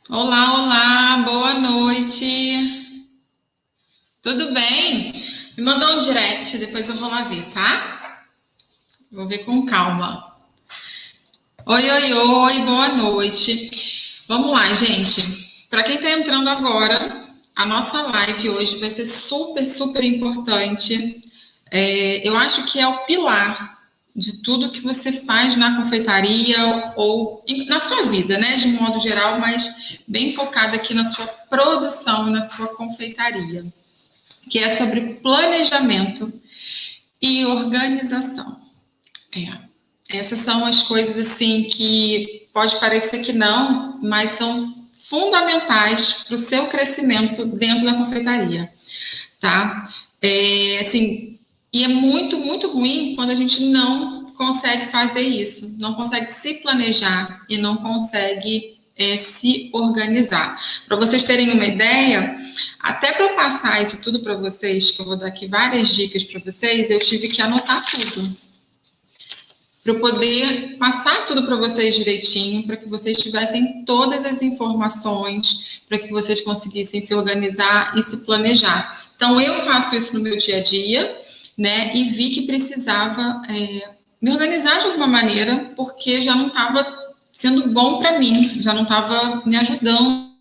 Olá, olá, boa noite. Tudo bem? Me mandou um direct, depois eu vou lá ver, tá? Vou ver com calma. Oi, oi, oi, boa noite. Vamos lá, gente. Para quem está entrando agora, a nossa live hoje vai ser super, super importante. Eu acho que é o pilar de tudo que você faz na confeitaria ou na sua vida, né? De um modo geral, mas bem focada aqui na sua produção e na sua confeitaria, que é sobre planejamento e organização. Essas são as coisas assim que pode parecer que não, mas são fundamentais para o seu crescimento dentro da confeitaria, tá? Assim, e é muito, muito ruim quando a gente não consegue fazer isso, não consegue se planejar e não consegue se organizar. Para vocês terem uma ideia, até para eu passar isso tudo para vocês, que eu vou dar aqui várias dicas para vocês, eu tive que anotar tudo. Para eu poder passar tudo para vocês direitinho, para que vocês tivessem todas as informações, para que vocês conseguissem se organizar e se planejar. Então, eu faço isso no meu dia a dia, né? E vi que precisava me organizar de alguma maneira, porque já não estava sendo bom para mim, já não estava me ajudando,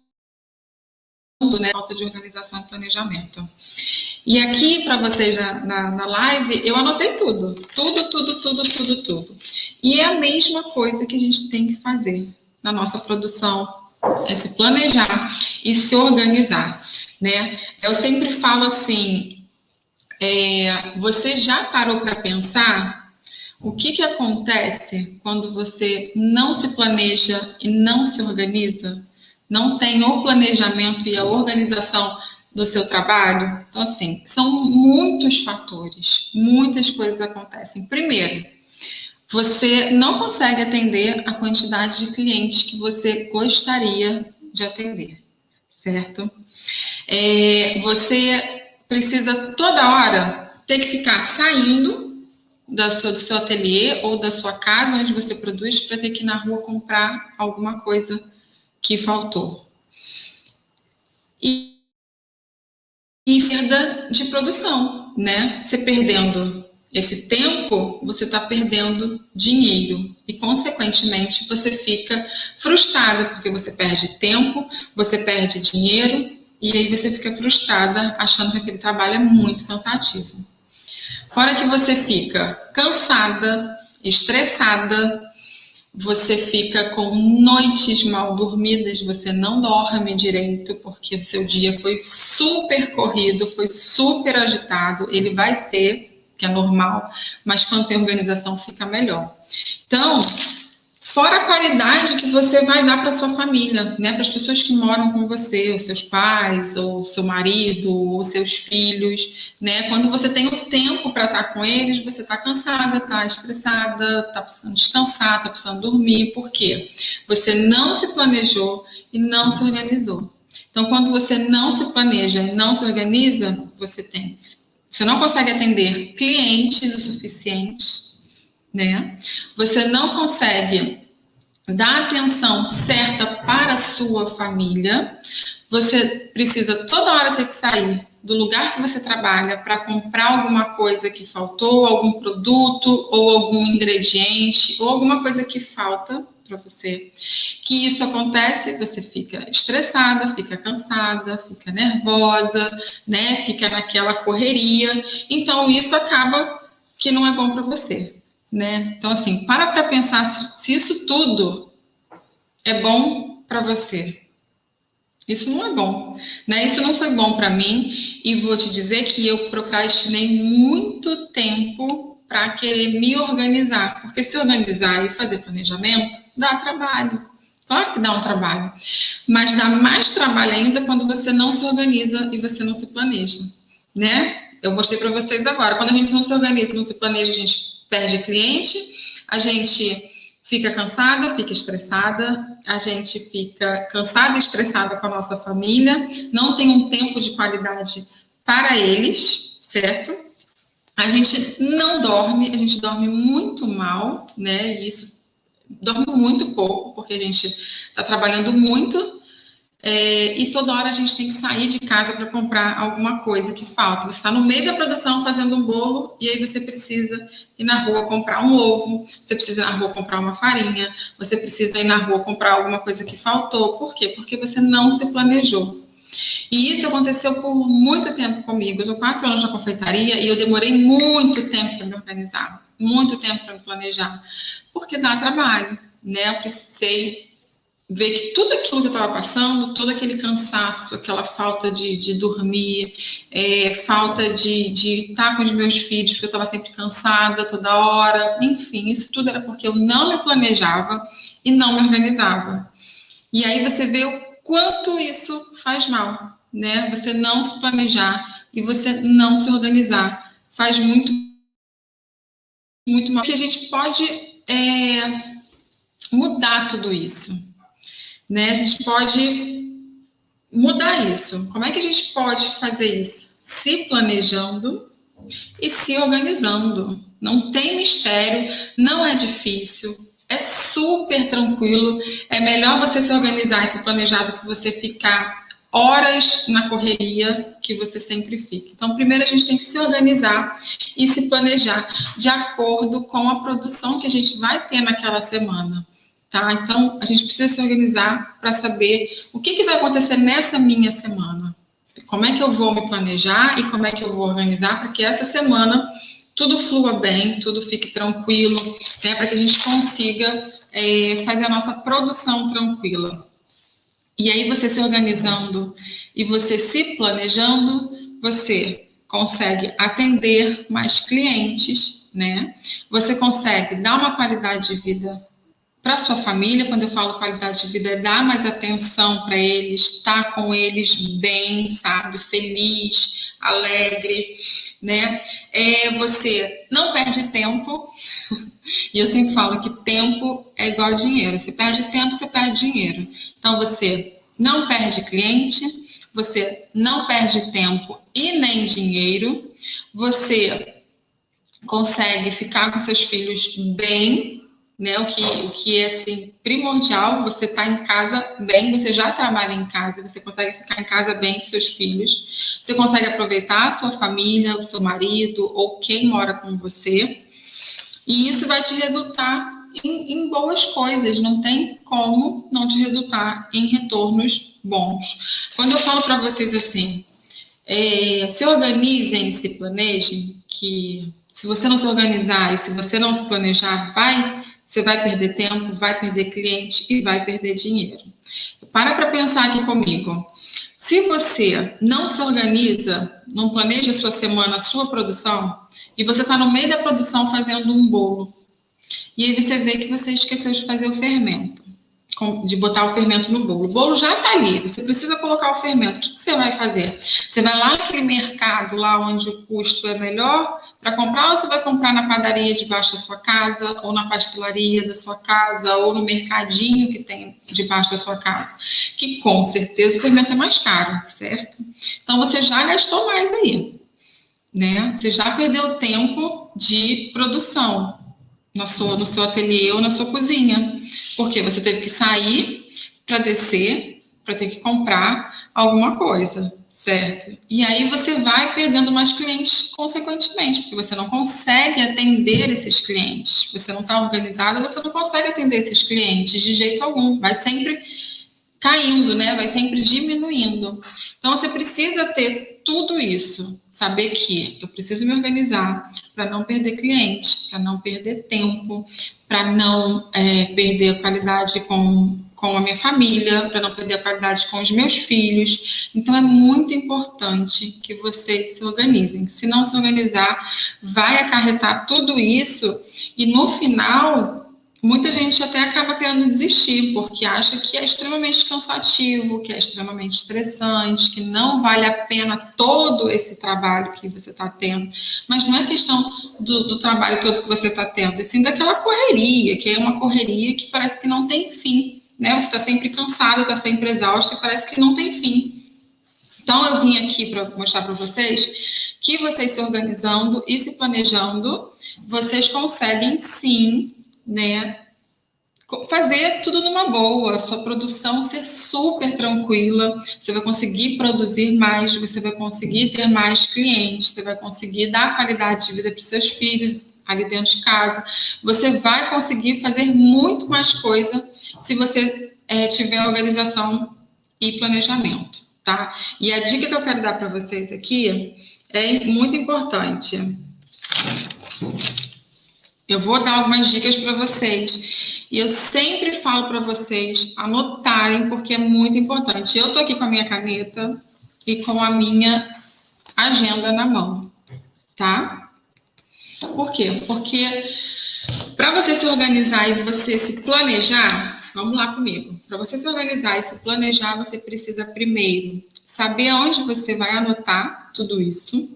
né? Falta de organização e planejamento. E aqui, para vocês na live, eu anotei tudo. Tudo. E é a mesma coisa que a gente tem que fazer na nossa produção, é se planejar e se organizar, né? Eu sempre falo assim, você já parou para pensar o que acontece quando você não se planeja e não se organiza? Não tem o planejamento e a organização do seu trabalho? Então, assim, são muitos fatores, muitas coisas acontecem. Primeiro, você não consegue atender a quantidade de clientes que você gostaria de atender, certo? Você precisa toda hora ter que ficar saindo do seu ateliê ou da sua casa onde você produz para ter que ir na rua comprar alguma coisa que faltou. E perda de produção, né? Você perdendo esse tempo, você está perdendo dinheiro e, consequentemente, você fica frustrada porque você perde tempo, você perde dinheiro e aí você fica frustrada achando que aquele trabalho é muito cansativo. Fora que você fica cansada, estressada, você fica com noites mal dormidas, você não dorme direito, porque o seu dia foi super corrido, foi super agitado. Ele vai ser, que é normal, mas quando tem organização fica melhor. Então, fora a qualidade que você vai dar para sua família, né? Para as pessoas que moram com você, os seus pais, ou seu marido, ou seus filhos, né? Quando você tem o tempo para estar com eles, você está cansada, está estressada, está precisando descansar, está precisando dormir. Por quê? Você não se planejou e não se organizou. Então, quando você não se planeja e não se organiza, você não consegue atender clientes o suficiente, né? Você não consegue dar atenção certa para a sua família. Você precisa toda hora ter que sair do lugar que você trabalha para comprar alguma coisa que faltou, algum produto ou algum ingrediente ou alguma coisa que falta para você. Que isso acontece, você fica estressada, fica cansada, fica nervosa, né? Fica naquela correria. Então isso acaba que não é bom para você, né? Então, assim, para pensar se isso tudo é bom para você. Isso não é bom, né? Isso não foi bom para mim e vou te dizer que eu procrastinei muito tempo para querer me organizar, porque se organizar e fazer planejamento dá trabalho. Claro que dá um trabalho, mas dá mais trabalho ainda quando você não se organiza e você não se planeja, né? Eu mostrei para vocês agora, quando a gente não se organiza, não se planeja, a gente perde cliente, a gente fica cansada, fica estressada, a gente fica cansada e estressada com a nossa família, não tem um tempo de qualidade para eles, certo? A gente não dorme, a gente dorme muito mal, né? E isso dorme muito pouco, porque a gente está trabalhando muito e toda hora a gente tem que sair de casa para comprar alguma coisa que falta. Você está no meio da produção fazendo um bolo e aí você precisa ir na rua comprar um ovo, você precisa ir na rua comprar uma farinha, você precisa ir na rua comprar alguma coisa que faltou. Por quê? Porque você não se planejou. E isso aconteceu por muito tempo comigo. Eu sou 4 anos na confeitaria e eu demorei muito tempo para me organizar, muito tempo para me planejar, porque dá trabalho, né? Eu precisei ver que tudo aquilo que eu estava passando, todo aquele cansaço, aquela falta de dormir, falta de estar com os meus filhos, porque eu estava sempre cansada toda hora, enfim, isso tudo era porque eu não me planejava e não me organizava. E aí você vê o quanto isso faz mal, né? Você não se planejar e você não se organizar faz muito, muito mal. Porque a gente pode mudar tudo isso, né? A gente pode mudar isso. Como é que a gente pode fazer isso? Se planejando e se organizando. Não tem mistério, não é difícil, é super tranquilo. É melhor você se organizar e se planejar do que você ficar horas na correria que você sempre fica. Então, primeiro a gente tem que se organizar e se planejar de acordo com a produção que a gente vai ter naquela semana. Tá? Então, a gente precisa se organizar para saber o que vai acontecer nessa minha semana. Como é que eu vou me planejar e como é que eu vou organizar para que essa semana tudo flua bem, tudo fique tranquilo, né? Para que a gente consiga fazer a nossa produção tranquila. E aí, você se organizando e você se planejando, você consegue atender mais clientes, né? Você consegue dar uma qualidade de vida para sua família. Quando eu falo qualidade de vida, é dar mais atenção para eles, estar com eles bem, sabe, feliz, alegre, né? Você não perde tempo, e eu sempre falo que tempo é igual a dinheiro. Você perde tempo, você perde dinheiro. Então, você não perde cliente, você não perde tempo e nem dinheiro, você consegue ficar com seus filhos bem, né? O que é assim, primordial. Você está em casa bem, você já trabalha em casa, você consegue ficar em casa bem com seus filhos, você consegue aproveitar a sua família, o seu marido ou quem mora com você, e isso vai te resultar em boas coisas. Não tem como não te resultar em retornos bons. Quando eu falo para vocês assim, se organizem e se planejem, que se você não se organizar e se você não se planejar, você vai perder tempo, vai perder cliente e vai perder dinheiro. Para pensar aqui comigo. Se você não se organiza, não planeja a sua semana, a sua produção, e você está no meio da produção fazendo um bolo, e aí você vê que você esqueceu de fazer o fermento, de botar o fermento no bolo. O bolo já está ali, você precisa colocar o fermento. O que você vai fazer? Você vai lá naquele mercado, lá onde o custo é melhor para comprar, ou você vai comprar na padaria debaixo da sua casa, ou na pastelaria da sua casa, ou no mercadinho que tem debaixo da sua casa? Que com certeza o fermento é mais caro, certo? Então você já gastou mais aí, né? Você já perdeu tempo de produção no seu ateliê ou na sua cozinha, porque você teve que sair para descer, para ter que comprar alguma coisa, certo? E aí você vai perdendo mais clientes consequentemente, porque você não consegue atender esses clientes. Você não está organizada, você não consegue atender esses clientes de jeito algum. Vai sempre caindo, né? Vai sempre diminuindo. Então, você precisa ter tudo isso. Saber que eu preciso me organizar para não perder cliente, para não perder tempo, para não perder a qualidade com a minha família, para não perder a qualidade com os meus filhos. Então, é muito importante que vocês se organizem. Se não se organizar, vai acarretar tudo isso e, no final, muita gente até acaba querendo desistir, porque acha que é extremamente cansativo, que é extremamente estressante, que não vale a pena todo esse trabalho que você está tendo. Mas não é questão do trabalho todo que você está tendo, e sim daquela correria, que é uma correria que parece que não tem fim, né? Você está sempre cansada, está sempre exausta, e parece que não tem fim. Então, eu vim aqui para mostrar para vocês que vocês se organizando e se planejando, vocês conseguem sim, né, fazer tudo numa boa, sua produção ser super tranquila, você vai conseguir produzir mais, você vai conseguir ter mais clientes, você vai conseguir dar qualidade de vida para os seus filhos ali dentro de casa, você vai conseguir fazer muito mais coisa se você tiver organização e planejamento, tá? E a dica que eu quero dar para vocês aqui é muito importante. Eu vou dar algumas dicas para vocês e eu sempre falo para vocês anotarem, porque é muito importante. Eu tô aqui com a minha caneta e com a minha agenda na mão, tá? Por quê? Porque para você se organizar e você se planejar, vamos lá comigo. Para você se organizar e se planejar, você precisa primeiro saber aonde você vai anotar tudo isso,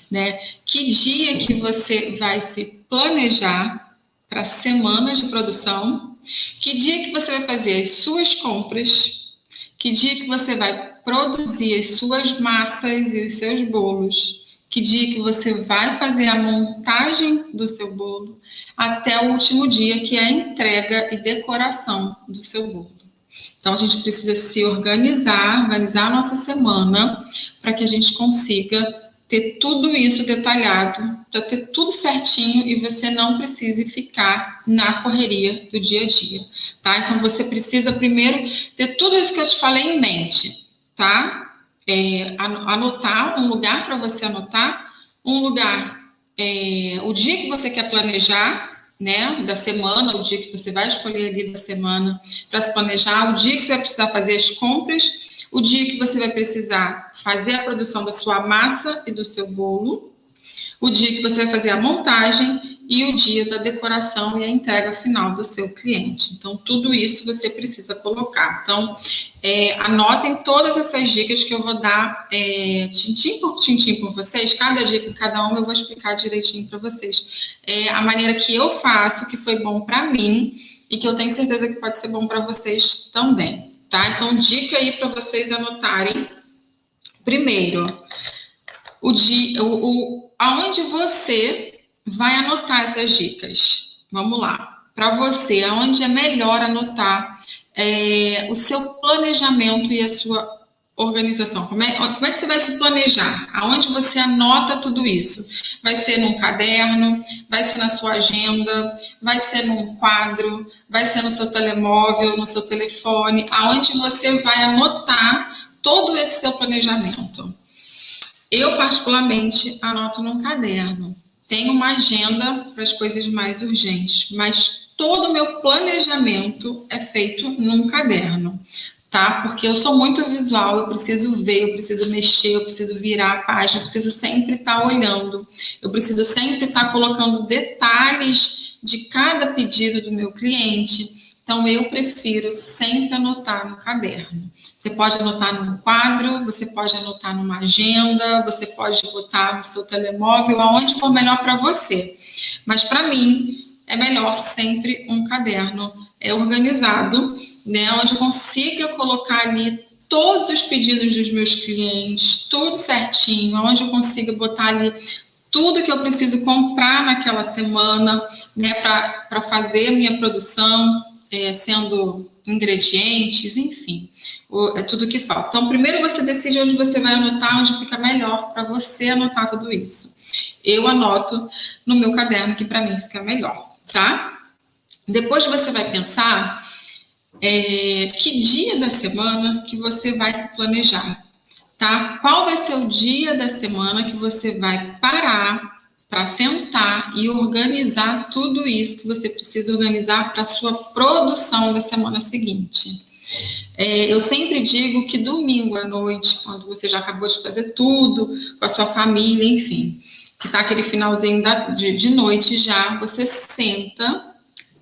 né? Que dia que você vai se planejar para semanas de produção, que dia que você vai fazer as suas compras, que dia que você vai produzir as suas massas e os seus bolos, que dia que você vai fazer a montagem do seu bolo, até o último dia, que é a entrega e decoração do seu bolo. Então, a gente precisa se organizar a nossa semana, para que a gente consiga ter tudo isso detalhado, para ter tudo certinho e você não precise ficar na correria do dia a dia, tá? Então, você precisa primeiro ter tudo isso que eu te falei em mente, tá? Anotar um lugar para você anotar, um lugar, o dia que você quer planejar, né, da semana, o dia que você vai escolher ali da semana para se planejar, o dia que você vai precisar fazer as compras, o dia que você vai precisar fazer a produção da sua massa e do seu bolo, o dia que você vai fazer a montagem e o dia da decoração e a entrega final do seu cliente. Então, tudo isso você precisa colocar. Então, anotem todas essas dicas que eu vou dar tintim por tintim com vocês. Cada dica, cada uma, eu vou explicar direitinho para vocês. A maneira que eu faço, que foi bom para mim e que eu tenho certeza que pode ser bom para vocês também. Tá? Então, dica aí para vocês anotarem. Primeiro, aonde você vai anotar essas dicas? Vamos lá. Para você, aonde é melhor anotar o seu planejamento e a sua organização? Como é que você vai se planejar? Aonde você anota tudo isso? Vai ser num caderno, vai ser na sua agenda, vai ser num quadro, vai ser no seu telemóvel, no seu telefone, aonde você vai anotar todo esse seu planejamento. Eu, particularmente, anoto num caderno. Tenho uma agenda para as coisas mais urgentes, mas todo o meu planejamento é feito num caderno, tá? Porque eu sou muito visual, eu preciso ver, eu preciso mexer, eu preciso virar a página, eu preciso sempre estar olhando, eu preciso sempre estar colocando detalhes de cada pedido do meu cliente. Então, eu prefiro sempre anotar no caderno. Você pode anotar num quadro, você pode anotar numa agenda, você pode botar no seu telemóvel, aonde for melhor para você. Mas, para mim, é melhor sempre um caderno organizado, né, onde eu consiga colocar ali todos os pedidos dos meus clientes, tudo certinho, onde eu consiga botar ali tudo que eu preciso comprar naquela semana, né, para fazer a minha produção, sendo ingredientes, enfim, tudo que falta. Então, primeiro você decide onde você vai anotar, onde fica melhor para você anotar tudo isso. Eu anoto no meu caderno, que para mim fica melhor, tá? Depois você vai pensar que dia da semana que você vai se planejar, tá? Qual vai ser o dia da semana que você vai parar para sentar e organizar tudo isso que você precisa organizar para a sua produção da semana seguinte. Eu sempre digo que domingo à noite, quando você já acabou de fazer tudo com a sua família, enfim, que está aquele finalzinho de noite já, você senta,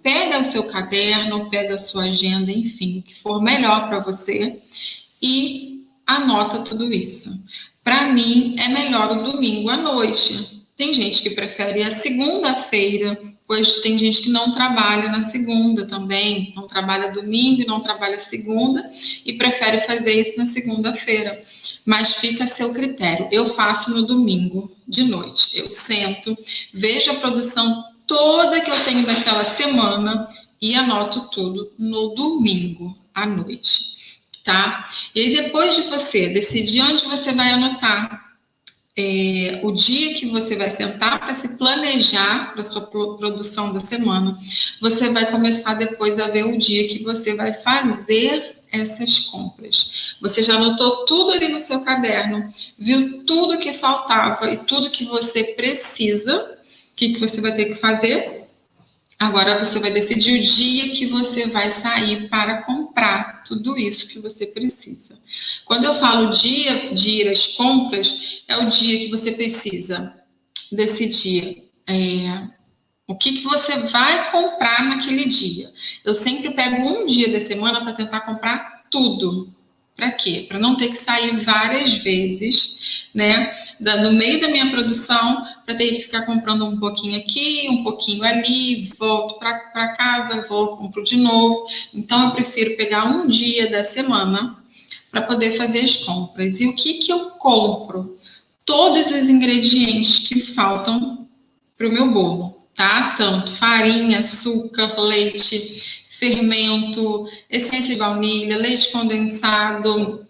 pega o seu caderno, pega a sua agenda, enfim, o que for melhor para você e anota tudo isso. Para mim, é melhor o domingo à noite. Tem gente que prefere a segunda-feira, pois tem gente que não trabalha na segunda também, não trabalha domingo, não trabalha segunda e prefere fazer isso na segunda-feira. Mas fica a seu critério. Eu faço no domingo de noite. Eu sento, vejo a produção toda que eu tenho daquela semana e anoto tudo no domingo à noite, tá? E aí, depois de você decidir onde você vai anotar, o dia que você vai sentar para se planejar para a sua produção da semana, você vai começar depois a ver o dia que você vai fazer essas compras. Você já anotou tudo ali no seu caderno, viu tudo que faltava e tudo que você precisa, o que você vai ter que fazer? Agora você vai decidir o dia que você vai sair para comprar tudo isso que você precisa. Quando eu falo dia de ir às compras, é o dia que você precisa decidir o que você vai comprar naquele dia. Eu sempre pego um dia da semana para tentar comprar tudo. Para quê? Para não ter que sair várias vezes, né? No meio da minha produção, para ter que ficar comprando um pouquinho aqui, um pouquinho ali, volto para casa, vou, compro de novo. Então, eu prefiro pegar um dia da semana para poder fazer as compras. E o que eu compro? Todos os ingredientes que faltam para o meu bolo, tá? Tanto farinha, açúcar, leite, fermento, essência de baunilha, leite condensado.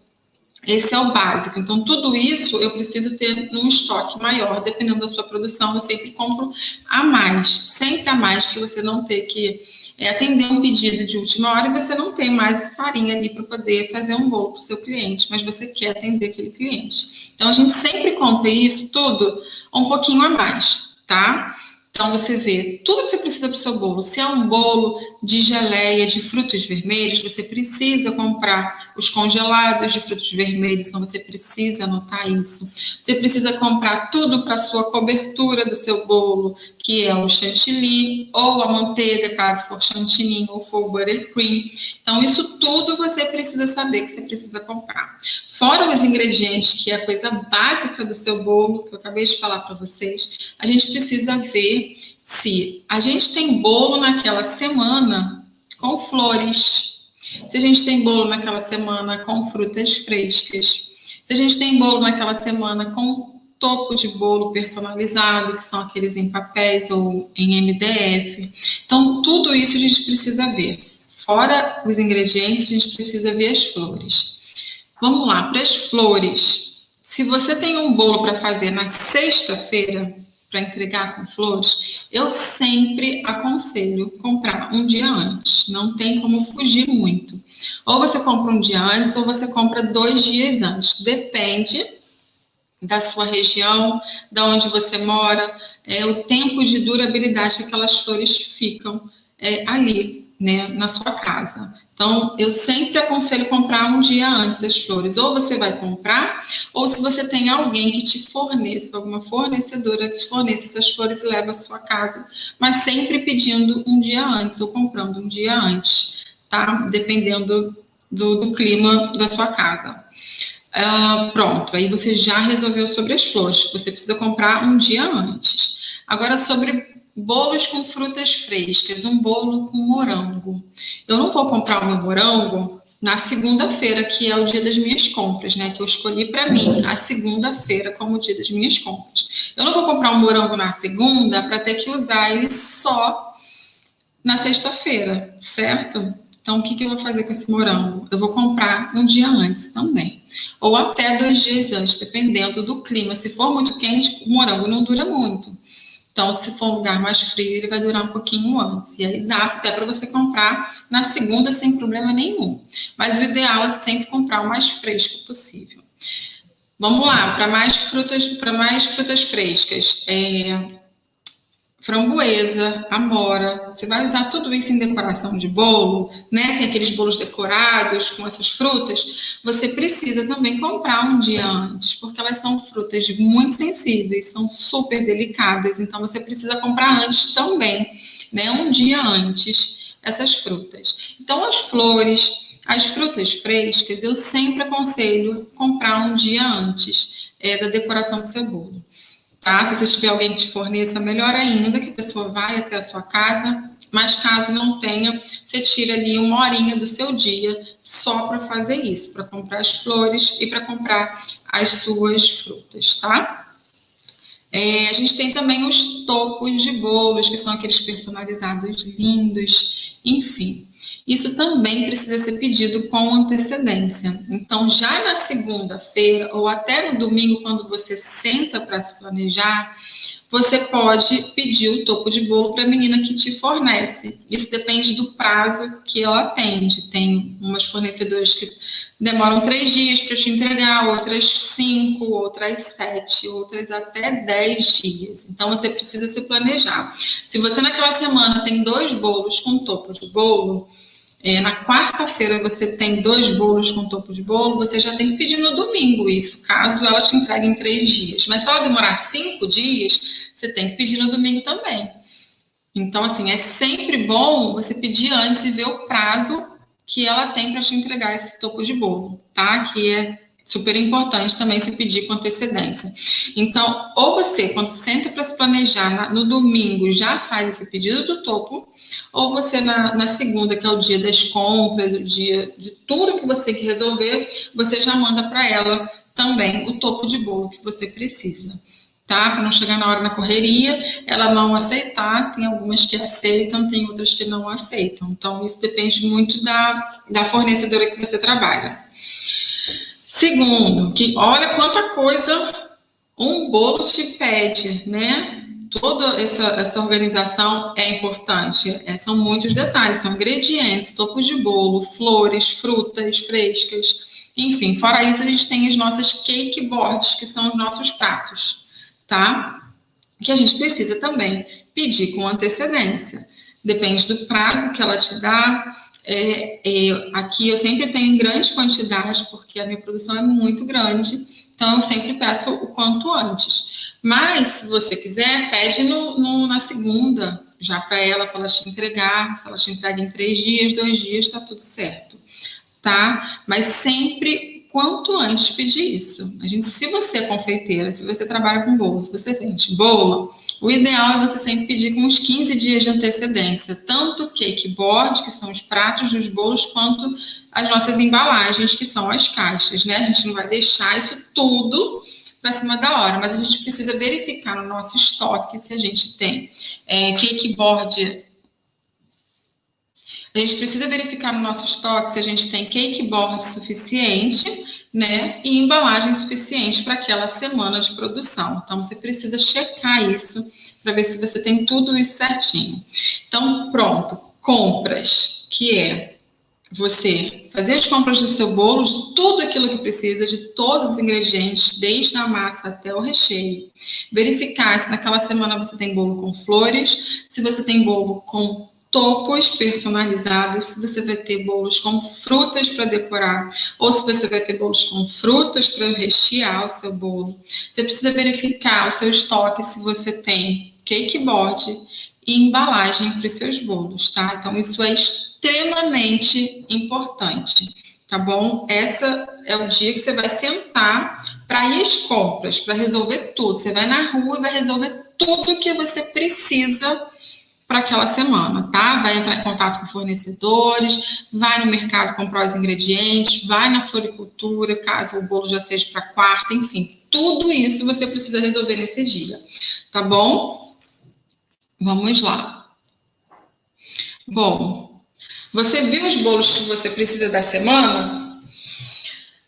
Esse é o básico. Então, tudo isso eu preciso ter num estoque maior. Dependendo da sua produção, eu sempre compro a mais. Sempre a mais, para você não ter que atender um pedido de última hora e você não ter mais farinha ali para poder fazer um bolo para o seu cliente, mas você quer atender aquele cliente. Então, a gente sempre compra isso tudo um pouquinho a mais, tá? Então, você vê tudo que você precisa para o seu bolo. Se é um bolo de geleia de frutos vermelhos, você precisa comprar os congelados de frutos vermelhos, então você precisa anotar isso. Você precisa comprar tudo para a sua cobertura do seu bolo, que é o chantilly ou a manteiga, caso for chantilly ou for buttercream. Então, isso tudo você precisa saber que você precisa comprar. Fora os ingredientes, que é a coisa básica do seu bolo, que eu acabei de falar para vocês, a gente precisa ver se a gente tem bolo naquela semana com flores, se a gente tem bolo naquela semana com frutas frescas, se a gente tem bolo naquela semana com topo de bolo personalizado, que são aqueles em papéis ou em MDF. Então, tudo isso a gente precisa ver. Fora os ingredientes, a gente precisa ver as flores. Vamos lá, para as flores. Se você tem um bolo para fazer na sexta-feira, para entregar com flores, eu sempre aconselho comprar um dia antes. Não tem como fugir muito. Ou você compra um dia antes, ou você compra 2 dias antes. Depende da sua região, da onde você mora, o tempo de durabilidade que aquelas flores ficam ali, né, na sua casa. Então, eu sempre aconselho comprar um dia antes as flores. Ou você vai comprar, ou se você tem alguém que te forneça, alguma fornecedora que te forneça essas flores e leva à sua casa. Mas sempre pedindo um dia antes, ou comprando um dia antes, tá? Dependendo do clima da sua casa. Pronto, aí você já resolveu sobre as flores, que você precisa comprar um dia antes. Agora, sobre bolos com frutas frescas, um bolo com morango. Eu não vou comprar o meu morango na segunda-feira, que é o dia das minhas compras, né? Que eu escolhi para mim a segunda-feira como o dia das minhas compras. Eu não vou comprar um morango na segunda para ter que usar ele só na sexta-feira, certo? Então, o que eu vou fazer com esse morango? Eu vou comprar um dia antes também. Ou até 2 dias antes, dependendo do clima. Se for muito quente, o morango não dura muito. Então, se for um lugar mais frio, ele vai durar um pouquinho antes. E aí dá até para você comprar na segunda sem problema nenhum. Mas o ideal é sempre comprar o mais fresco possível. Vamos lá, para mais frutas frescas. Framboesa, amora, você vai usar tudo isso em decoração de bolo, né? Tem aqueles bolos decorados com essas frutas. Você precisa também comprar um dia antes, porque elas são frutas muito sensíveis, são super delicadas, então você precisa comprar antes também, né? Um dia antes, essas frutas. Então, as flores, as frutas frescas, eu sempre aconselho comprar um dia antes da decoração do seu bolo. Tá? Se você tiver alguém que te forneça, melhor ainda, que a pessoa vai até a sua casa, mas caso não tenha, você tira ali 1 horinha do seu dia só para fazer isso, para comprar as flores e para comprar as suas frutas, tá? A gente tem também os topos de bolos, que são aqueles personalizados lindos, enfim. Isso também precisa ser pedido com antecedência. Então, já na segunda-feira ou até no domingo, quando você senta para se planejar, você pode pedir o topo de bolo para a menina que te fornece. Isso depende do prazo que ela atende. Tem umas fornecedoras que demoram 3 dias para te entregar, outras 5, outras 7, outras até 10 dias. Então, você precisa se planejar. Se você naquela semana tem 2 bolos com topo de bolo, na quarta-feira você tem 2 bolos com topo de bolo, você já tem que pedir no domingo isso, caso ela te entregue em 3 dias. Mas se ela demorar 5 dias, você tem que pedir no domingo também. Então, assim, é sempre bom você pedir antes e ver o prazo que ela tem para te entregar esse topo de bolo, tá? Que é super importante também se pedir com antecedência. Então, ou você, quando senta para se planejar no domingo, já faz esse pedido do topo, ou você na segunda, que é o dia das compras, o dia de tudo que você quer resolver, você já manda para ela também o topo de bolo que você precisa, tá? Para não chegar na hora na correria, ela não aceitar, tem algumas que aceitam, tem outras que não aceitam. Então, isso depende muito da fornecedora que você trabalha. Segundo, que olha quanta coisa um bolo te pede, né? Toda essa organização é importante. São muitos detalhes, são ingredientes, topos de bolo, flores, frutas frescas, enfim. Fora isso, a gente tem as nossas cake boards, que são os nossos pratos, tá? Que a gente precisa também pedir com antecedência. Depende do prazo que ela te dá. Aqui eu sempre tenho em grande quantidade, porque a minha produção é muito grande, então eu sempre peço o quanto antes. Mas, se você quiser, pede na segunda, já para ela te entregar. Se ela te entrega em 3 dias, 2 dias, tá tudo certo, tá? Mas sempre, quanto antes pedir isso. Se você é confeiteira, se você trabalha com bolo, se você vende bolo, o ideal é você sempre pedir com uns 15 dias de antecedência, tanto o cake board, que são os pratos dos bolos, quanto as nossas embalagens, que são as caixas, né? A gente não vai deixar isso tudo para cima da hora, mas a gente precisa verificar no nosso estoque se a gente tem cake board. A gente precisa verificar no nosso estoque se a gente tem cake board suficiente, né, e embalagem suficiente para aquela semana de produção. Então, você precisa checar isso para ver se você tem tudo isso certinho. Então, pronto, compras, que é você fazer as compras do seu bolo, de tudo aquilo que precisa, de todos os ingredientes, desde a massa até o recheio. Verificar se naquela semana você tem bolo com flores, se você tem bolo com topos personalizados, se você vai ter bolos com frutas para decorar, ou se você vai ter bolos com frutas para rechear o seu bolo. Você precisa verificar o seu estoque, se você tem cake board e embalagem para os seus bolos, tá? Então, isso é extremamente importante, tá bom? Essa é o dia que você vai sentar para ir às compras, para resolver tudo. Você vai na rua e vai resolver tudo que você precisa para aquela semana, tá? Vai entrar em contato com fornecedores, vai no mercado comprar os ingredientes, vai na floricultura, caso o bolo já seja para quarta, enfim, tudo isso você precisa resolver nesse dia, tá bom? Vamos lá. Bom, você viu os bolos que você precisa da semana?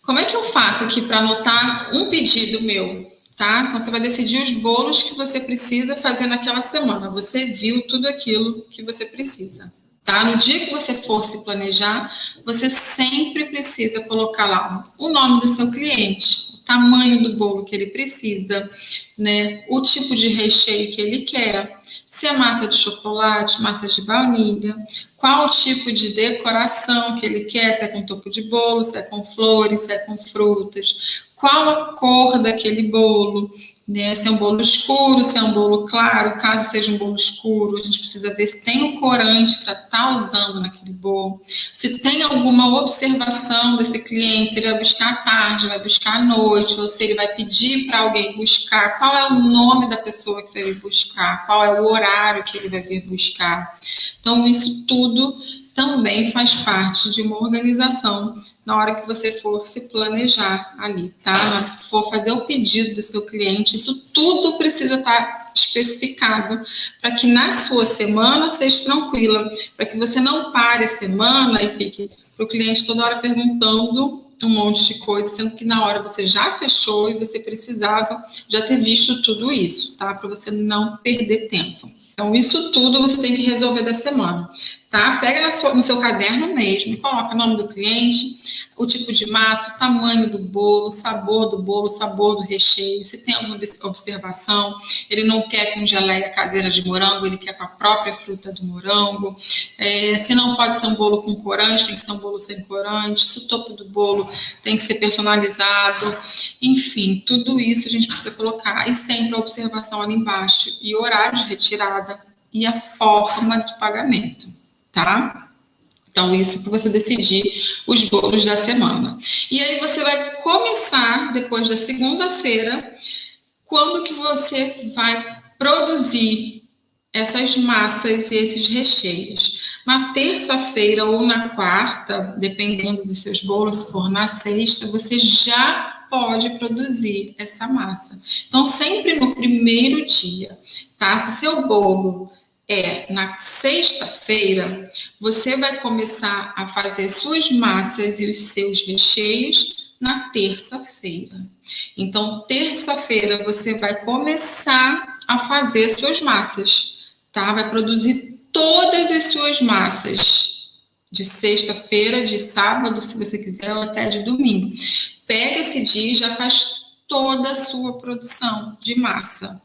Como é que eu faço aqui para anotar um pedido meu? Tá? Então, você vai decidir os bolos que você precisa fazer naquela semana. Você viu tudo aquilo que você precisa, tá? No dia que você for se planejar, você sempre precisa colocar lá o nome do seu cliente, o tamanho do bolo que ele precisa, né? O tipo de recheio que ele quer, se é massa de chocolate, massa de baunilha, qual o tipo de decoração que ele quer, se é com topo de bolo, se é com flores, se é com frutas, qual a cor daquele bolo, né? Se é um bolo escuro, se é um bolo claro. Caso seja um bolo escuro, a gente precisa ver se tem um corante para estar usando naquele bolo, se tem alguma observação desse cliente, se ele vai buscar à tarde, vai buscar à noite, ou se ele vai pedir para alguém buscar, qual é o nome da pessoa que vai vir buscar, qual é o horário que ele vai vir buscar. Então, isso tudo também faz parte de uma organização na hora que você for se planejar ali, tá? Na hora que você for fazer o pedido do seu cliente, isso tudo precisa estar especificado para que na sua semana seja tranquila, para que você não pare a semana e fique para o cliente toda hora perguntando um monte de coisa, sendo que na hora você já fechou e você precisava já ter visto tudo isso, tá? Para você não perder tempo. Então, isso tudo você tem que resolver da semana, tá? Pega no seu caderno mesmo e coloca o nome do cliente, o tipo de massa, o tamanho do bolo, o sabor do recheio, se tem alguma observação, ele não quer com geleia caseira de morango, ele quer com a própria fruta do morango, se não pode ser um bolo com corante, tem que ser um bolo sem corante, se o topo do bolo tem que ser personalizado, enfim, tudo isso a gente precisa colocar, e sempre a observação ali embaixo, e horário de retirada, e a forma de pagamento, tá? Então, isso para você decidir os bolos da semana. E aí você vai começar, depois da segunda-feira, quando que você vai produzir essas massas e esses recheios. Na terça-feira ou na quarta, dependendo dos seus bolos, se for na sexta, você já pode produzir essa massa. Então, sempre no primeiro dia, tá? Se seu bolo na sexta-feira, você vai começar a fazer suas massas e os seus recheios na terça-feira. Então, terça-feira, você vai começar a fazer suas massas, tá? Vai produzir todas as suas massas de sexta-feira, de sábado, se você quiser, ou até de domingo. Pega esse dia e já faz toda a sua produção de massa,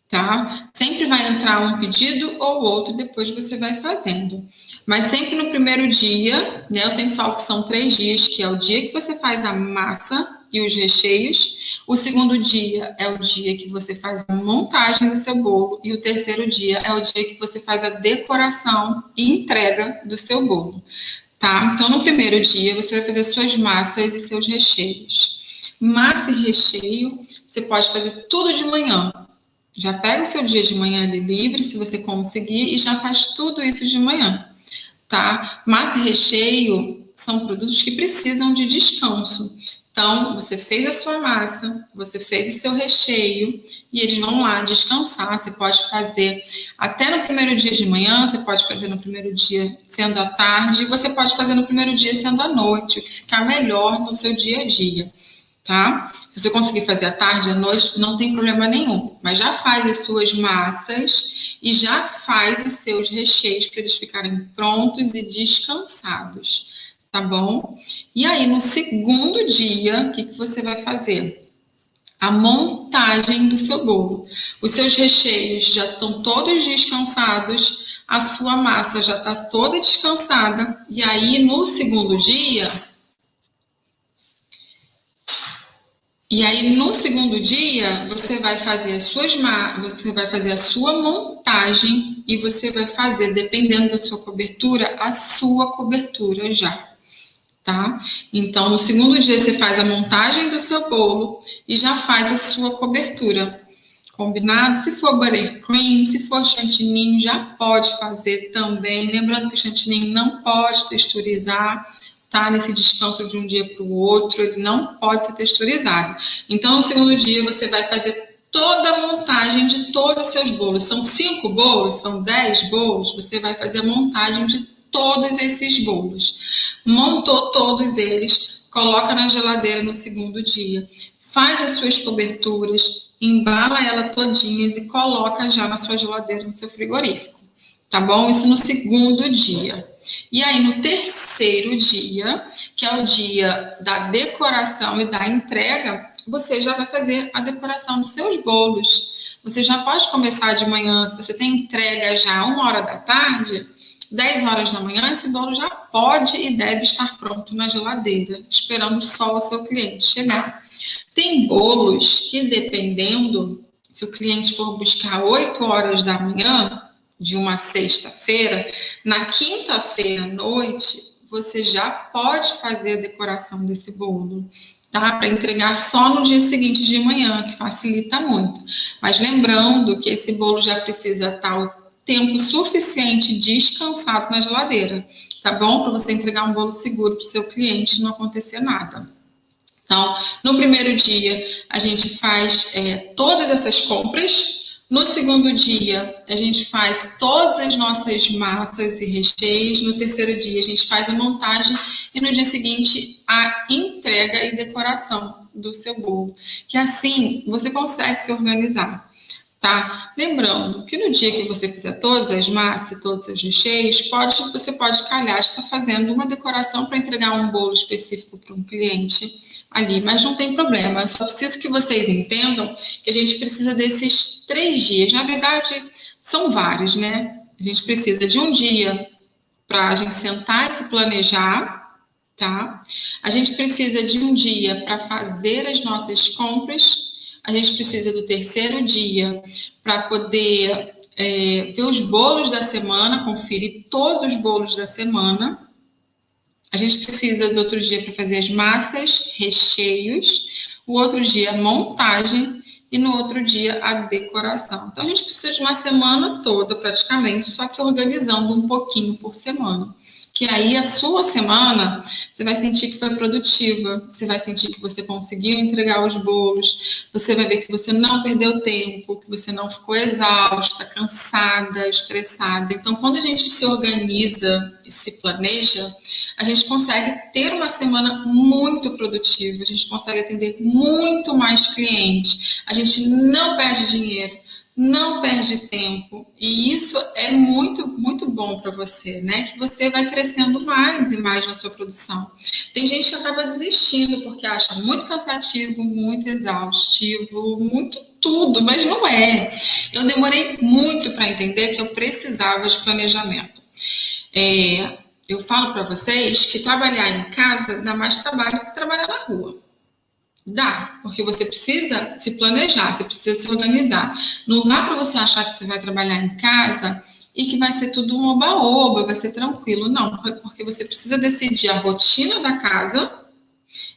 tá? Sempre vai entrar um pedido ou outro, depois você vai fazendo. Mas sempre no primeiro dia, né? Eu sempre falo que são 3 dias, que é o dia que você faz a massa e os recheios. O segundo dia é o dia que você faz a montagem do seu bolo. E o terceiro dia é o dia que você faz a decoração e entrega do seu bolo, tá? Então, no primeiro dia, você vai fazer suas massas e seus recheios. Massa e recheio, você pode fazer tudo de manhã. Já pega o seu dia de manhã ali livre, se você conseguir, e já faz tudo isso de manhã, tá? Massa e recheio são produtos que precisam de descanso. Então, você fez a sua massa, você fez o seu recheio, e eles vão lá descansar. Você pode fazer até no primeiro dia de manhã, você pode fazer no primeiro dia sendo à tarde, e você pode fazer no primeiro dia sendo à noite, o que ficar melhor no seu dia a dia. Tá? Se você conseguir fazer à tarde, à noite, não tem problema nenhum. Mas já faz as suas massas e já faz os seus recheios para eles ficarem prontos e descansados, tá bom? E aí, no segundo dia, o que você vai fazer? A montagem do seu bolo. Os seus recheios já estão todos descansados, a sua massa já está toda descansada. E aí, no segundo dia... você vai fazer você vai fazer a sua montagem e você vai fazer, dependendo da sua cobertura, a sua cobertura já, tá? Então, no segundo dia, você faz a montagem do seu bolo e já faz a sua cobertura. Combinado? Se for buttercream, se for chantilly, já pode fazer também. Lembrando que o chantilly não pode texturizar, tá? Nesse descanso de um dia para o outro, ele não pode ser texturizado. Então, no segundo dia, você vai fazer toda a montagem de todos os seus bolos. São 5 bolos, são 10 bolos, você vai fazer a montagem de todos esses bolos. Montou todos eles, coloca na geladeira no segundo dia. Faz as suas coberturas, embala ela todinhas e coloca já na sua geladeira, no seu frigorífico. Tá bom? Isso no segundo dia. E aí, no terceiro dia, que é o dia da decoração e da entrega, você já vai fazer a decoração dos seus bolos. Você já pode começar de manhã, se você tem entrega já 1h da tarde, 10 horas da manhã, esse bolo já pode e deve estar pronto na geladeira, esperando só o seu cliente chegar. Tem bolos que, dependendo, se o cliente for buscar 8 horas da manhã, de uma sexta-feira, na quinta-feira à noite, você já pode fazer a decoração desse bolo, tá? Para entregar só no dia seguinte de manhã, que facilita muito. Mas lembrando que esse bolo já precisa estar o tempo suficiente descansado na geladeira. tá bom? Para você entregar um bolo seguro para o seu cliente e não acontecer nada. Então, no primeiro dia, a gente faz todas essas compras. No segundo dia, a gente faz todas as nossas massas e recheios. No terceiro dia, a gente faz a montagem. E no dia seguinte, a entrega e decoração do seu bolo. Que assim, você consegue se organizar. Tá? Lembrando que no dia que você fizer todas as massas, todos os recheios, você pode calhar de estar fazendo uma decoração para entregar um bolo específico para um cliente ali, mas não tem problema. Eu só preciso que vocês entendam que a gente precisa desses 3 dias. Na verdade, são vários, né? A gente precisa de um dia para a gente sentar e se planejar, tá? A gente precisa de um dia para fazer as nossas compras. A gente precisa do terceiro dia para poder ver os bolos da semana, conferir todos os bolos da semana. A gente precisa do outro dia para fazer as massas, recheios. O outro dia, a montagem. E no outro dia, a decoração. Então, a gente precisa de uma semana toda, praticamente, só que organizando um pouquinho por semana. Que aí a sua semana, você vai sentir que foi produtiva, você vai sentir que você conseguiu entregar os bolos, você vai ver que você não perdeu tempo, que você não ficou exausta, cansada, estressada. Então, quando a gente se organiza e se planeja, a gente consegue ter uma semana muito produtiva, a gente consegue atender muito mais clientes, a gente não perde dinheiro, não perde tempo, e isso é muito, muito bom para você, né? Que você vai crescendo mais e mais na sua produção. Tem gente que acaba desistindo porque acha muito cansativo, muito exaustivo, muito tudo, mas não é. Eu demorei muito para entender que eu precisava de planejamento. Eu falo para vocês que trabalhar em casa dá mais trabalho que trabalhar na rua. Dá, porque você precisa se planejar, você precisa se organizar. Não dá para você achar que você vai trabalhar em casa e que vai ser tudo um oba-oba, vai ser tranquilo. Não, porque você precisa decidir a rotina da casa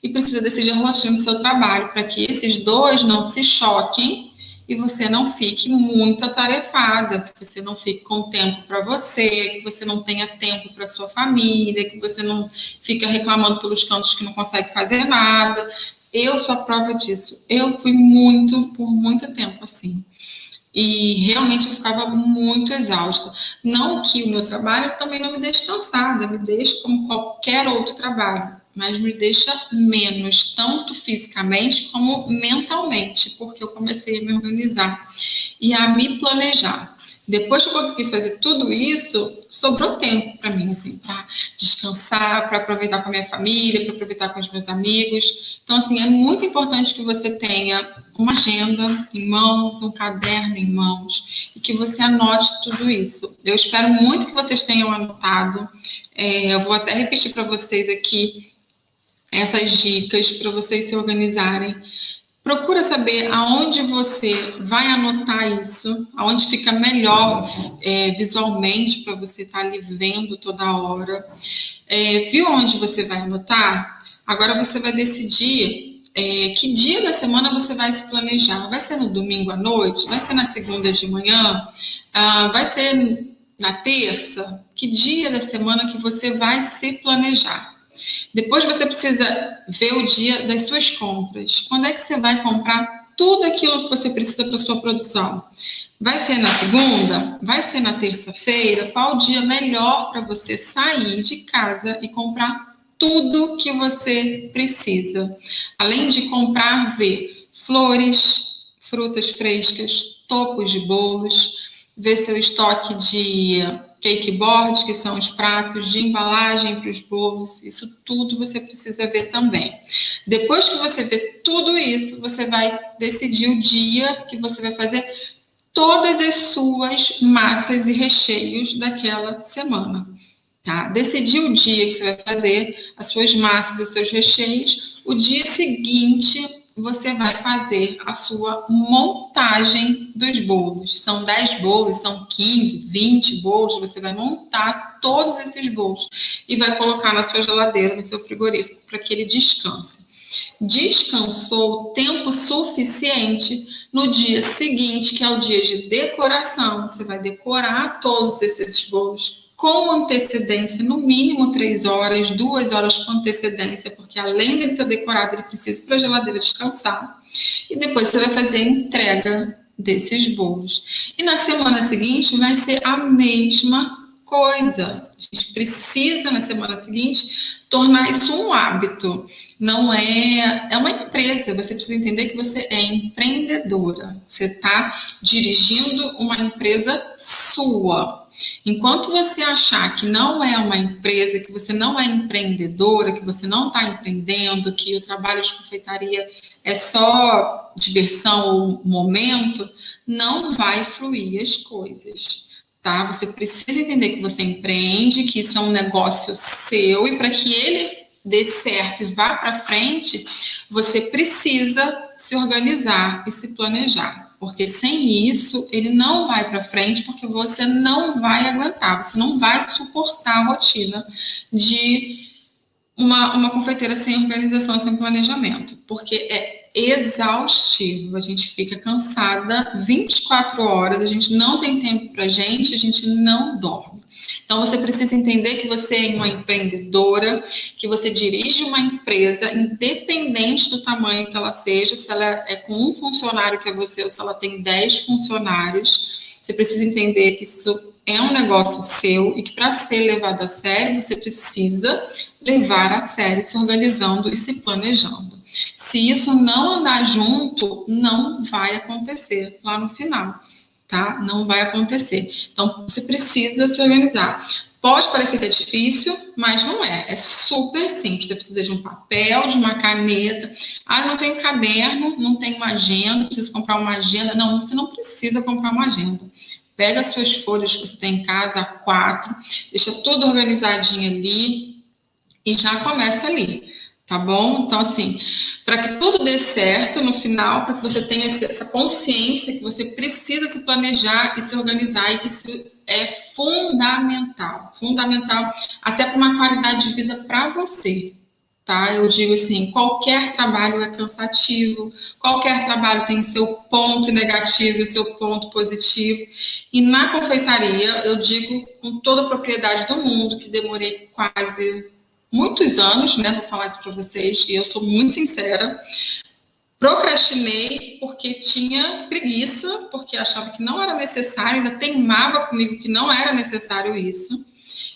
e precisa decidir a rotina do seu trabalho, para que esses dois não se choquem e você não fique muito atarefada, que você não fique com tempo para você, que você não tenha tempo para sua família, que você não fica reclamando pelos cantos que não consegue fazer nada. Eu sou a prova disso. Eu fui por muito tempo assim. E realmente eu ficava muito exausta. Não que o meu trabalho também não me deixe cansada, me deixa como qualquer outro trabalho, mas me deixa menos, tanto fisicamente como mentalmente, porque eu comecei a me organizar e a me planejar. Depois que eu consegui fazer tudo isso, sobrou tempo para mim, assim, para descansar, para aproveitar com a minha família, para aproveitar com os meus amigos. Então, assim, é muito importante que você tenha uma agenda em mãos, um caderno em mãos, e que você anote tudo isso. Eu espero muito que vocês tenham anotado. Eu vou até repetir para vocês aqui essas dicas para vocês se organizarem. Procura saber aonde você vai anotar isso, aonde fica melhor visualmente para você estar ali vendo toda hora. Viu onde você vai anotar? Agora você vai decidir que dia da semana você vai se planejar. Vai ser no domingo à noite? Vai ser na segunda de manhã? Vai ser na terça? Que dia da semana que você vai se planejar? Depois você precisa ver o dia das suas compras. Quando é que você vai comprar tudo aquilo que você precisa para a sua produção? Vai ser na segunda? Vai ser na terça-feira? Qual o dia melhor para você sair de casa e comprar tudo que você precisa? Além de comprar, ver flores, frutas frescas, topos de bolos, ver seu estoque de cake board, que são os pratos de embalagem para os bolos, isso tudo você precisa ver também. Depois que você vê tudo isso, você vai decidir o dia que você vai fazer todas as suas massas e recheios daquela semana. Tá? Decidir o dia que você vai fazer as suas massas e os seus recheios, o dia seguinte você vai fazer a sua montagem dos bolos. São 10 bolos, são 15, 20 bolos, você vai montar todos esses bolos e vai colocar na sua geladeira, no seu frigorífico, para que ele descanse. Descansou tempo suficiente no dia seguinte, que é o dia de decoração. Você vai decorar todos esses bolos com antecedência, no mínimo 3 horas, 2 horas com antecedência, porque além dele ter decorado, ele precisa ir para a geladeira descansar. E depois você vai fazer a entrega desses bolos. E na semana seguinte vai ser a mesma coisa. A gente precisa, na semana seguinte, tornar isso um hábito. Não é uma empresa, você precisa entender que você é empreendedora. Você está dirigindo uma empresa sua. Enquanto você achar que não é uma empresa, que você não é empreendedora, que você não está empreendendo, que o trabalho de confeitaria é só diversão ou momento, não vai fluir as coisas. Tá? Você precisa entender que você empreende, que isso é um negócio seu, e para que ele dê certo e vá para frente, você precisa se organizar e se planejar. Porque sem isso, ele não vai para frente, porque você não vai aguentar, você não vai suportar a rotina de uma confeiteira sem organização, sem planejamento, porque é exaustivo, a gente fica cansada 24 horas, a gente não tem tempo para a gente não dorme. Então, você precisa entender que você é uma empreendedora, que você dirige uma empresa, independente do tamanho que ela seja, se ela é com um funcionário que é você, ou se ela tem 10 funcionários, você precisa entender que isso é um negócio seu e que para ser levado a sério, você precisa levar a sério, se organizando e se planejando. Se isso não andar junto, não vai acontecer lá no final, tá? Não vai acontecer. Então, você precisa se organizar. Pode parecer que é difícil, mas não é. É super simples. Você precisa de um papel, de uma caneta. Ah, não tenho caderno, não tenho uma agenda, preciso comprar uma agenda. Não, você não precisa comprar uma agenda. Pega as suas folhas que você tem em casa, A4, deixa tudo organizadinho ali e já começa ali, tá bom? Então, assim, para que tudo dê certo no final, para que você tenha essa consciência que você precisa se planejar e se organizar, e que isso é fundamental, fundamental até para uma qualidade de vida para você. Tá? Eu digo assim, qualquer trabalho é cansativo, qualquer trabalho tem o seu ponto negativo e o seu ponto positivo. E na confeitaria, eu digo com toda a propriedade do mundo, que demorei quase muitos anos, né? Vou falar isso para vocês, e eu sou muito sincera. Procrastinei porque tinha preguiça, porque achava que não era necessário, ainda teimava comigo que não era necessário isso.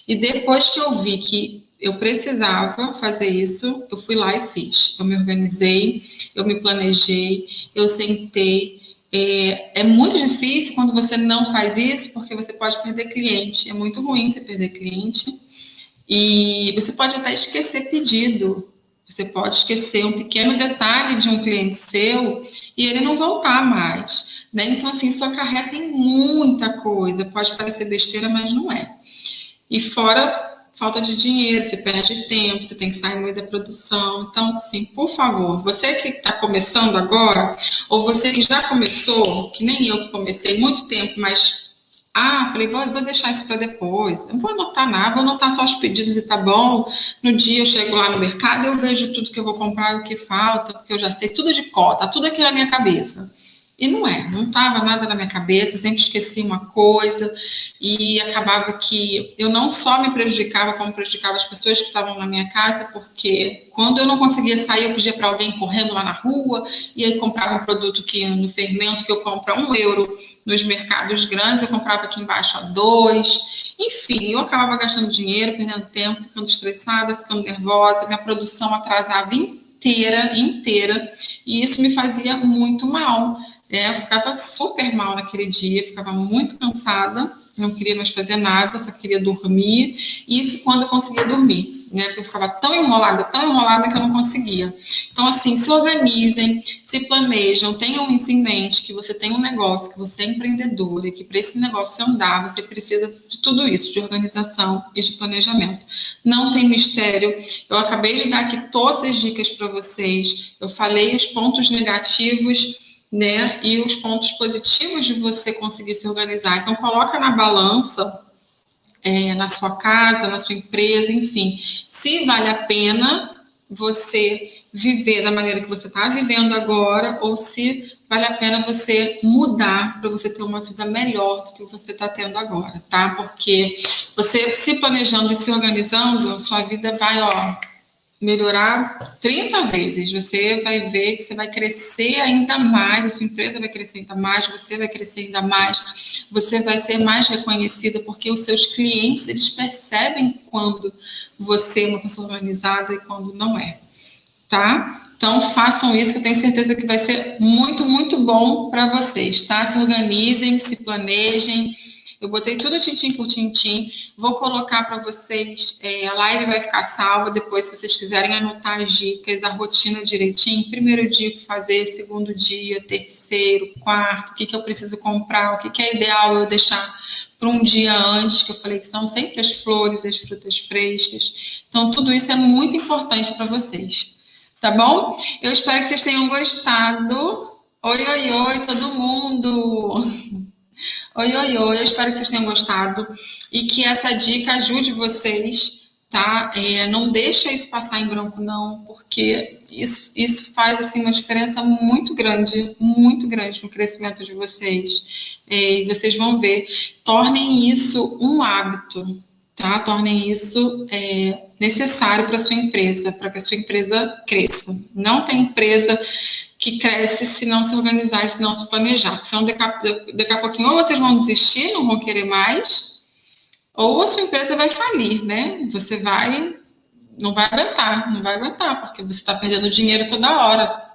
E depois que eu vi que eu precisava fazer isso, eu fui lá e fiz. Eu me organizei, eu me planejei, eu sentei. É muito difícil quando você não faz isso, porque você pode perder cliente. É muito ruim você perder cliente. E você pode até esquecer pedido. Você pode esquecer um pequeno detalhe de um cliente seu e ele não voltar mais. Né? Então, assim, isso acarreta em muita coisa. Pode parecer besteira, mas não é. E fora falta de dinheiro, você perde tempo, você tem que sair no meio da produção. Então, assim, por favor, você que está começando agora, ou você que já começou, que nem eu que comecei muito tempo, mas falei, vou deixar isso para depois. Eu não vou anotar nada, vou anotar só os pedidos e tá bom. No dia eu chego lá no mercado, eu vejo tudo que eu vou comprar e o que falta, porque eu já sei tudo de cota, tudo aqui na minha cabeça. E não estava nada na minha cabeça, sempre esqueci uma coisa, e acabava que eu não só me prejudicava, como prejudicava as pessoas que estavam na minha casa, porque quando eu não conseguia sair, eu pedia para alguém correndo lá na rua, e aí comprava um produto que no fermento que eu compro a €1 nos mercados grandes, eu comprava aqui embaixo a 2. Enfim, eu acabava gastando dinheiro, perdendo tempo, ficando estressada, ficando nervosa, minha produção atrasava inteira, e isso me fazia muito mal. Eu ficava super mal naquele dia, ficava muito cansada, não queria mais fazer nada, só queria dormir. Isso quando eu conseguia dormir, né? Porque eu ficava tão enrolada que eu não conseguia. Então, assim, se organizem, se planejam, tenham isso em mente, que você tem um negócio, que você é empreendedora, e que para esse negócio andar, você precisa de tudo isso, de organização e de planejamento. Não tem mistério. Eu acabei de dar aqui todas as dicas para vocês. Eu falei os pontos negativos, né? E os pontos positivos de você conseguir se organizar. Então, coloca na balança, na sua casa, na sua empresa, enfim, se vale a pena você viver da maneira que você está vivendo agora ou se vale a pena você mudar para você ter uma vida melhor do que você está tendo agora, tá? Porque você se planejando e se organizando, a sua vida vai, ó, melhorar 30 vezes. Você vai ver que você vai crescer ainda mais, a sua empresa vai crescer ainda mais, você vai crescer ainda mais, você vai ser mais reconhecida, porque os seus clientes, eles percebem quando você é uma pessoa organizada e quando não é, tá? Então, façam isso, que eu tenho certeza que vai ser muito, muito bom para vocês, tá? Se organizem, se planejem. Eu botei tudo tintim por tintim. Vou colocar para vocês, a live vai ficar salva. Depois, se vocês quiserem anotar as dicas, a rotina direitinho. Primeiro dia, o que fazer, segundo dia, terceiro, quarto, o que eu preciso comprar, o que é ideal eu deixar para um dia antes, que eu falei que são sempre as flores, as frutas frescas. Então, tudo isso é muito importante para vocês. Tá bom? Eu espero que vocês tenham gostado. Oi, oi, oi, todo mundo! Oi, oi, oi, eu espero que vocês tenham gostado e que essa dica ajude vocês, tá? Não deixa isso passar em branco, não, porque isso faz, assim, uma diferença muito grande no crescimento de vocês. E vocês vão ver, tornem isso um hábito, tá? Tornem isso necessário para a sua empresa, para que a sua empresa cresça. Não tem empresa que cresce se não se organizar e se não se planejar. Porque senão daqui a pouquinho ou vocês vão desistir, não vão querer mais, ou a sua empresa vai falir, né? Você não vai aguentar, porque você está perdendo dinheiro toda hora,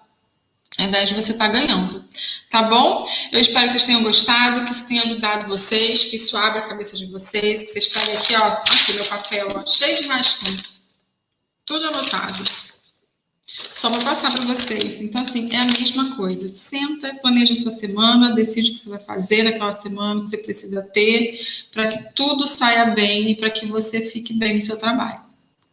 ao invés de você estar ganhando. Tá bom? Eu espero que vocês tenham gostado, que isso tenha ajudado vocês, que isso abra a cabeça de vocês, que vocês peguem aqui, ó, aqui meu papel, ó, cheio de rascunho. Tudo anotado. Só vou passar para vocês. Então, assim, é a mesma coisa. Senta, planeja a sua semana, decide o que você vai fazer naquela semana, o que você precisa ter, para que tudo saia bem e para que você fique bem no seu trabalho.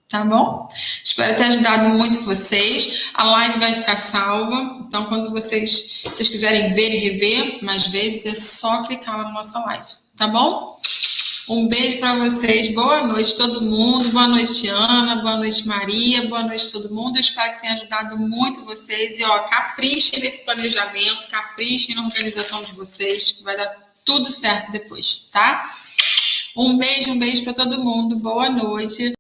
Tá bom? Espero ter ajudado muito vocês. A live vai ficar salva. Então, quando vocês quiserem ver e rever mais vezes, é só clicar lá na nossa live. Tá bom? Um beijo para vocês, boa noite todo mundo, boa noite Ana, boa noite Maria, boa noite todo mundo, eu espero que tenha ajudado muito vocês e ó, caprichem nesse planejamento, caprichem na organização de vocês, que vai dar tudo certo depois, tá? Um beijo para todo mundo, boa noite.